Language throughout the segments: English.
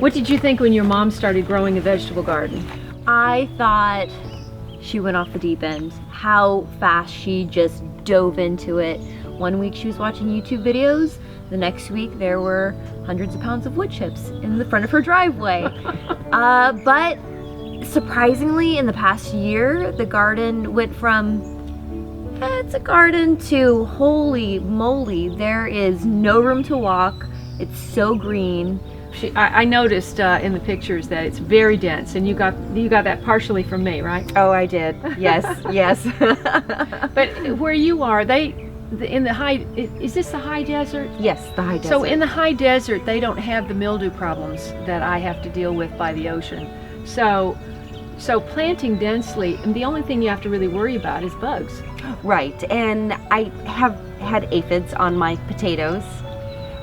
What did you think when your mom started growing a vegetable garden? I thought she went off the deep end. How fast she just dove into it. One week she was watching YouTube videos. The next week there were hundreds of pounds of wood chips in the front of her driveway. But surprisingly, in the past year, the garden went from it's a garden to holy moly, there is no room to walk. It's so green. I noticed in the pictures that it's very dense, and you got that partially from me, right? Oh, I did. Yes, yes. But where you are, in the high, is this the high desert? Yes, the high desert. So in the high desert, they don't have the mildew problems that I have to deal with by the ocean. So planting densely, and the only thing you have to really worry about is bugs. Right, and I have had aphids on my potatoes.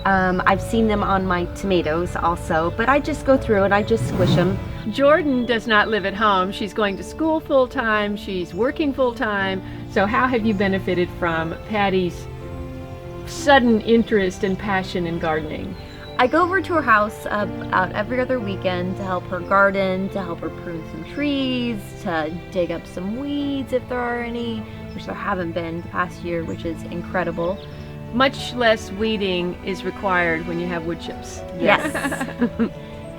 I've seen them on my tomatoes also, but I just go through and I just squish them. Jordan does not live at home. She's going to school full-time, she's working full-time. So how have you benefited from Patty's sudden interest and passion in gardening? I go over to her house out every other weekend to help her garden, to help her prune some trees, to dig up some weeds if there are any, which there haven't been the past year, which is incredible. Much less weeding is required when you have wood chips. Yes.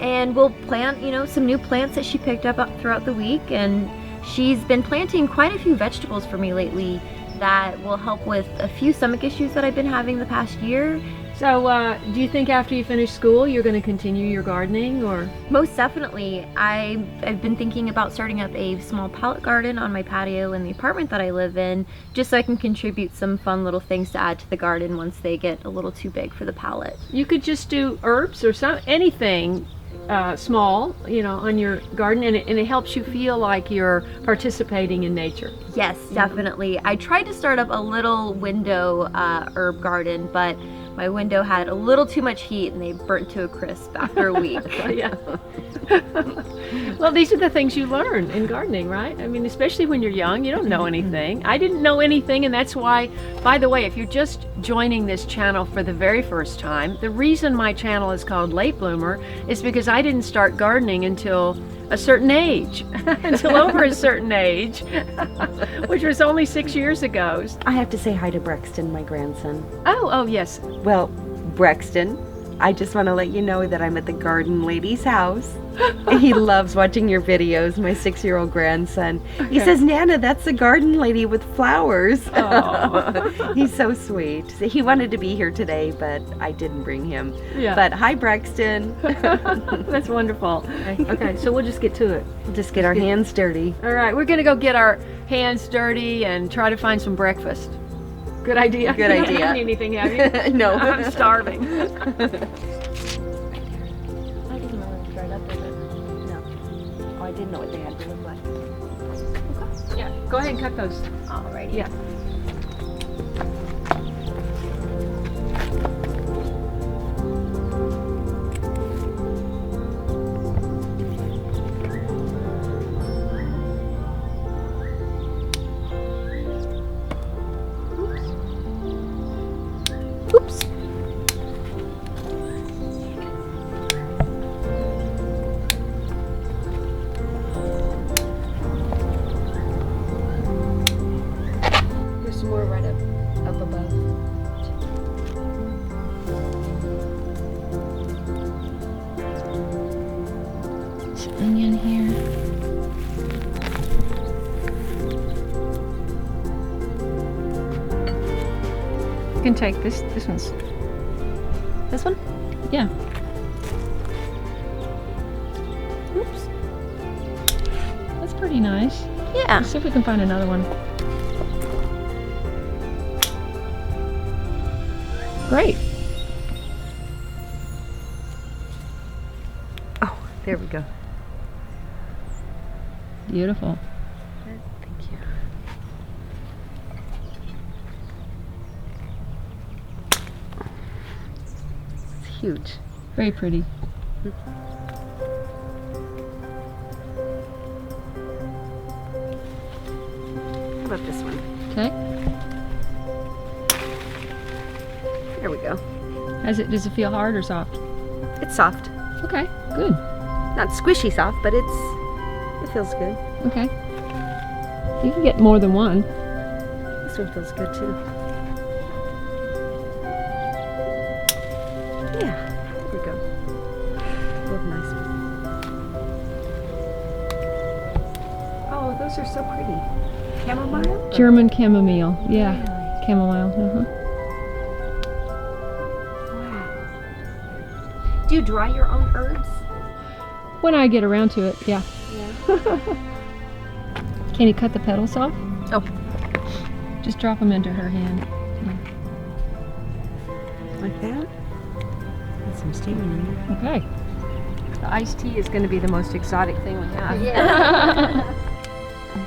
And we'll plant, some new plants that she picked up throughout the week, and she's been planting quite a few vegetables for me lately that will help with a few stomach issues that I've been having the past year. So do you think after you finish school you're going to continue your gardening, or? Most definitely. I've been thinking about starting up a small pallet garden on my patio in the apartment that I live in, just so I can contribute some fun little things to add to the garden once they get a little too big for the pallet. You could just do herbs or anything small, on your garden, and it helps you feel like you're participating in nature. Yes, definitely. I tried to start up a little window herb garden, but my window had a little too much heat and they burnt to a crisp after a week. Yeah. Well, these are the things you learn in gardening, right? I mean, especially when you're young, you don't know anything. I didn't know anything, and that's why, by the way, if you're just joining this channel for the very first time, the reason my channel is called Late Bloomer is because I didn't start gardening until a certain age, until over a certain age, which was only 6 years ago. I have to say hi to Brexton, my grandson. Oh, yes. Well, Brexton, I just want to let you know that I'm at the garden lady's house. He loves watching your videos, my 6-year-old grandson. He says, Nana, that's the garden lady with flowers. Oh. He's so sweet. He wanted to be here today, but I didn't bring him. Yeah. But hi, Brexton. That's wonderful. Okay, so we'll just get to it. Just get our hands dirty. All right, we're going to go get our hands dirty and try to find some breakfast. Good idea. Good idea. You haven't eaten anything, have you? No. I'm starving. I didn't know it dried up, is it? No. Oh, I didn't know what they had to look like. Yeah, go ahead and cut those. Alrighty. Yeah. Oops. There's some more right up above. Some onion here. You can take this one's. This one? Yeah. Oops. That's pretty nice. Yeah. Let's see if we can find another one. Great. Oh, there we go. Beautiful. Thank you. It's huge. Very pretty. How about this one? Okay. There we go. Does it feel hard or soft? It's soft. Okay, good. Not squishy soft, but it feels good. Okay. You can get more than one. This one feels good too. Yeah, there we go. Real nice one. Oh, those are so pretty. Chamomile? German chamomile. Yeah, chamomile. Wow. Do you dry your own herbs? When I get around to it, yeah. Yeah. Can you cut the petals off? Oh. Just drop them into her hand. Like that? Get some steam in there. Okay. The iced tea is going to be the most exotic thing we have. Yeah. Okay.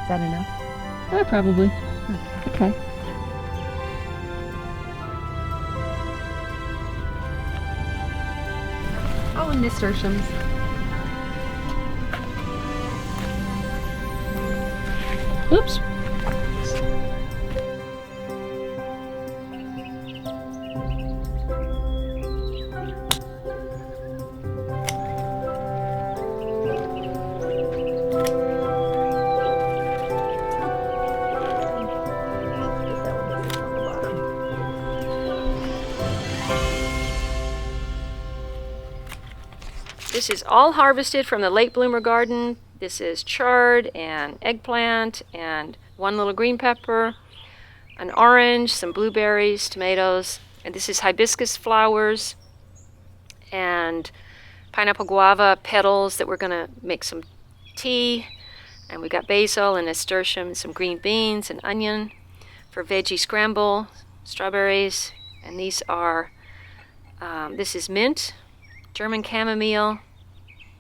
Is that enough? Probably. Okay. Oh, and nasturtiums. Oops. This is all harvested from the late bloomer garden. This is chard and eggplant and one little green pepper, an orange, some blueberries, tomatoes, and this is hibiscus flowers and pineapple guava petals that we're gonna make some tea. And we got basil and nasturtium, some green beans and onion for veggie scramble, strawberries, and these are, this is mint, German chamomile.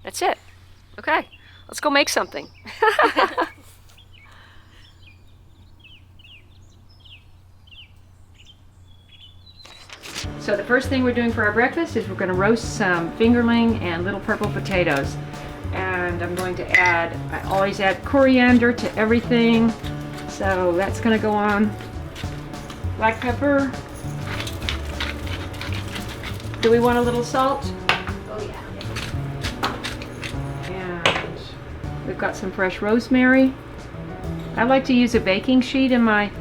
That's it. Okay, let's go make something. So the first thing we're doing for our breakfast is we're going to roast some fingerling and little purple potatoes. And I'm going to add, I always add coriander to everything. So that's going to go on. Black pepper. Do we want a little salt? Oh yeah. And we've got some fresh rosemary. I like to use a baking sheet in my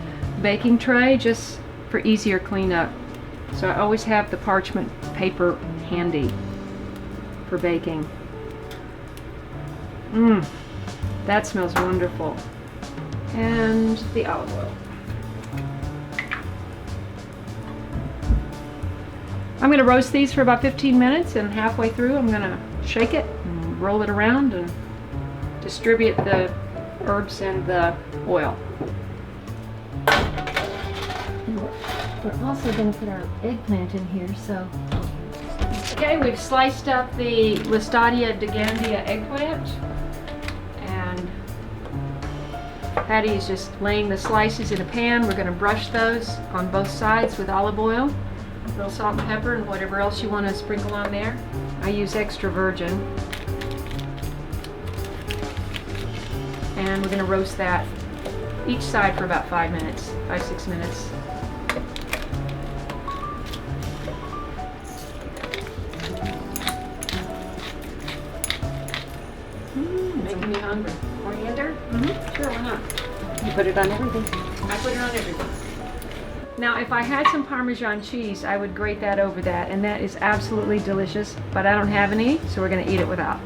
baking tray just for easier cleanup. So I always have the parchment paper handy for baking. That smells wonderful. And the olive oil. I'm going to roast these for about 15 minutes, and halfway through I'm going to shake it and roll it around and distribute the herbs and the oil. We're also going to put our eggplant in here, so. Okay, we've sliced up the Listadia degandia eggplant, and Patty is just laying the slices in a pan. We're going to brush those on both sides with olive oil, a little salt and pepper, and whatever else you want to sprinkle on there. I use extra virgin. And we're going to roast that each side for about 5 minutes, 5-6 minutes. Making me hungry. Coriander? Sure, why not? You put it on everything. I put it on everything. Now, if I had some Parmesan cheese, I would grate that over that, and that is absolutely delicious, but I don't have any, so we're going to eat it without.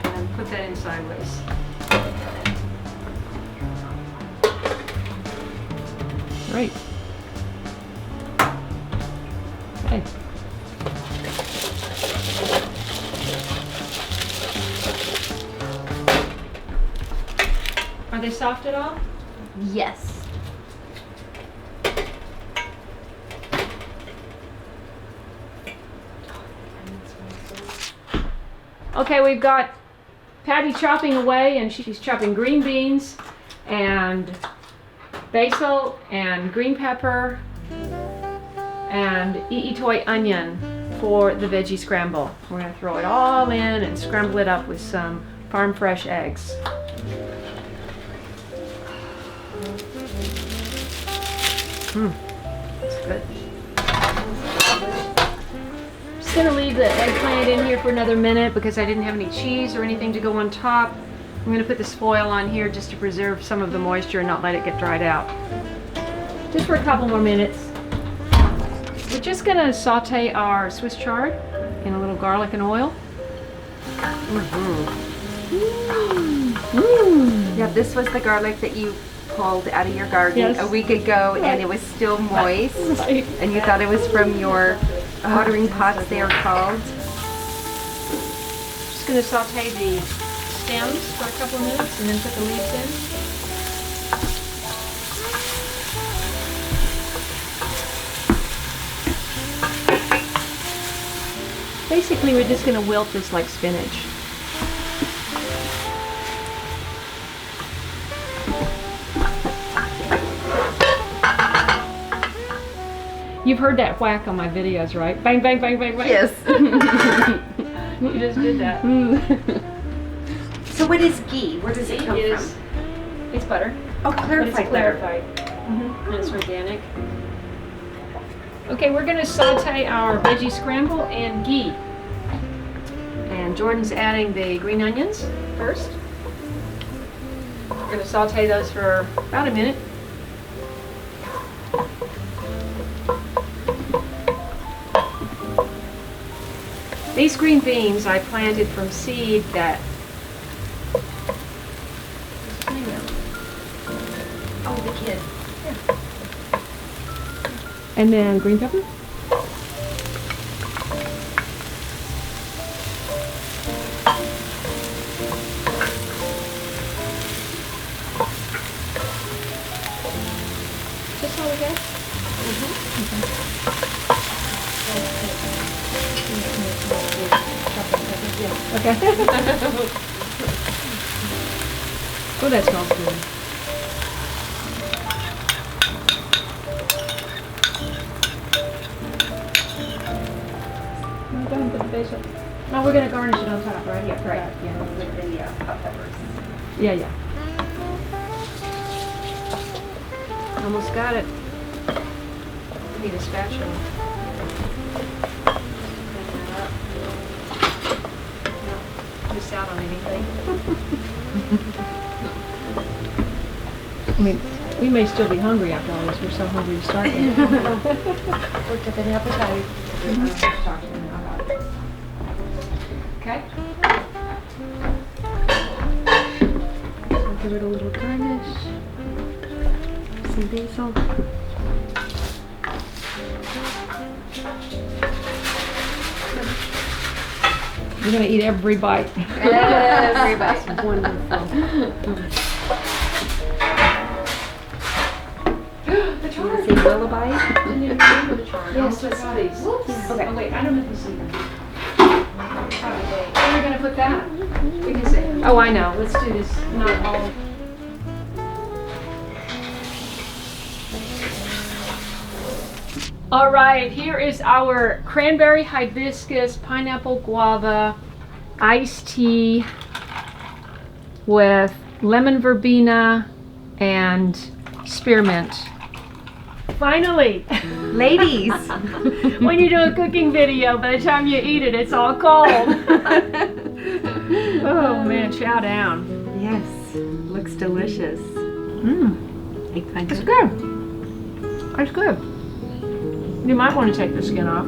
And put that in sideways. Great. Okay. Are they soft at all? Yes. Okay, we've got Patty chopping away, and she's chopping green beans and basil and green pepper and toy onion for the veggie scramble. We're going to throw it all in and scramble it up with some farm fresh eggs. It's good. gonna leave the eggplant in here for another minute because I didn't have any cheese or anything to go on top. I'm gonna put this foil on here just to preserve some of the moisture and not let it get dried out. Just for a couple more minutes. We're just gonna saute our Swiss chard in a little garlic and oil. Yeah, this was the garlic that you pulled out of your garden Yes. a week ago, and it was still moist, Right. and you thought it was from your watering pots, they are called. Just gonna saute the stems for a couple of minutes and then put the leaves in. Basically, we're just gonna wilt this like spinach. You've heard that whack on my videos, right? Bang, bang, bang, bang, bang. Yes. You just did that. So what is ghee? Where does it come It's butter. from? Oh, But it's clarified butter. clarified. And it's organic. Okay, we're gonna saute our veggie scramble in ghee. And Jordan's adding the green onions first. We're gonna saute those for about a minute. These green beans I planted from seed that. Oh, the kid. And then green pepper. That's all we got? Okay. Oh, that smells good. Go ahead and put the basil. No, we're gonna garnish it on top, right? Yeah, right. Yeah, With the hot peppers. yeah, yeah. Almost got it. We need a spatula. No, missed out on anything. I mean, we may still be hungry after all this. We're so hungry to start with. Worked up an appetite. Okay. So give it a little garnish. Some basil. You're gonna eat every bite. Every bite. Wonderful. The chard. Say lullaby? Yes, I saw these. Okay. Oh wait, I don't know if you see them. Where are we gonna put that? We can say. Oh, I know. Let's do this. Not all. All right, here is our cranberry hibiscus pineapple guava iced tea with lemon verbena and spearmint. Finally, Ladies. when you do a cooking video, by the time you eat it, it's all cold. Oh man, chow down. Yes. Looks delicious. Eggplant. It's good. It's good. You might want to take the skin off.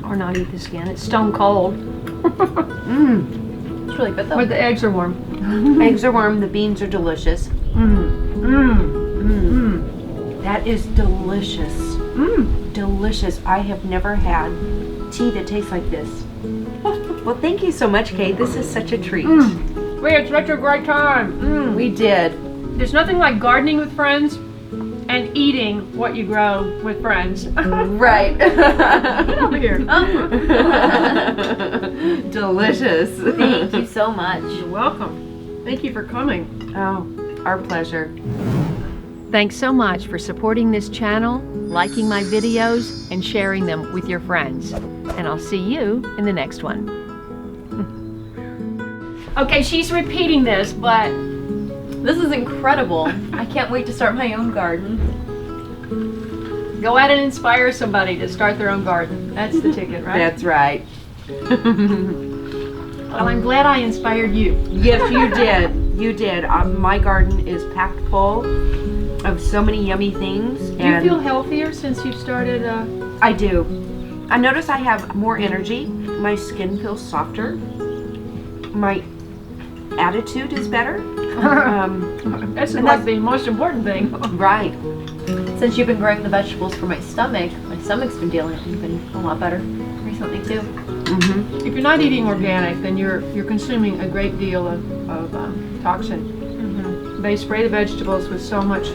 Or not eat the skin. It's stone cold. It's really good though. But the eggs are warm. Eggs are warm. The beans are delicious. That is delicious. Delicious. I have never had tea that tastes like this. Well, thank you so much, Kate. This is such a treat. We had such a great time. We did. There's nothing like gardening with friends and eating what you grow with friends. Right. Get over here. Delicious. Thank you so much. You're welcome. Thank you for coming. Oh, our pleasure. Thanks so much for supporting this channel, liking my videos, and sharing them with your friends. And I'll see you in the next one. Okay, she's repeating this, but This is incredible. I can't wait to start my own garden. Go out and inspire somebody to start their own garden. That's the ticket, right? That's right. Well, I'm glad I inspired you. Yes, you did. You did. My garden is packed full of so many yummy things. Do you feel healthier since you've started? I do. I notice I have more energy. My skin feels softer. My attitude is better. That's like the most important thing. Right. Since you've been growing the vegetables for my stomach's been a lot better recently too. Mm-hmm. If you're not eating organic, then you're consuming a great deal of toxin. Mm-hmm. They spray the vegetables with so much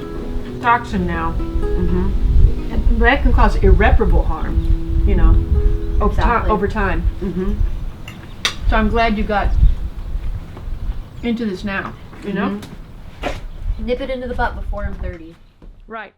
toxin now, Mm-hmm. and that can cause irreparable harm. You know, Exactly. over time. Mm-hmm. So I'm glad you got into this now. You know, Nip it into the butt before I'm 30. right?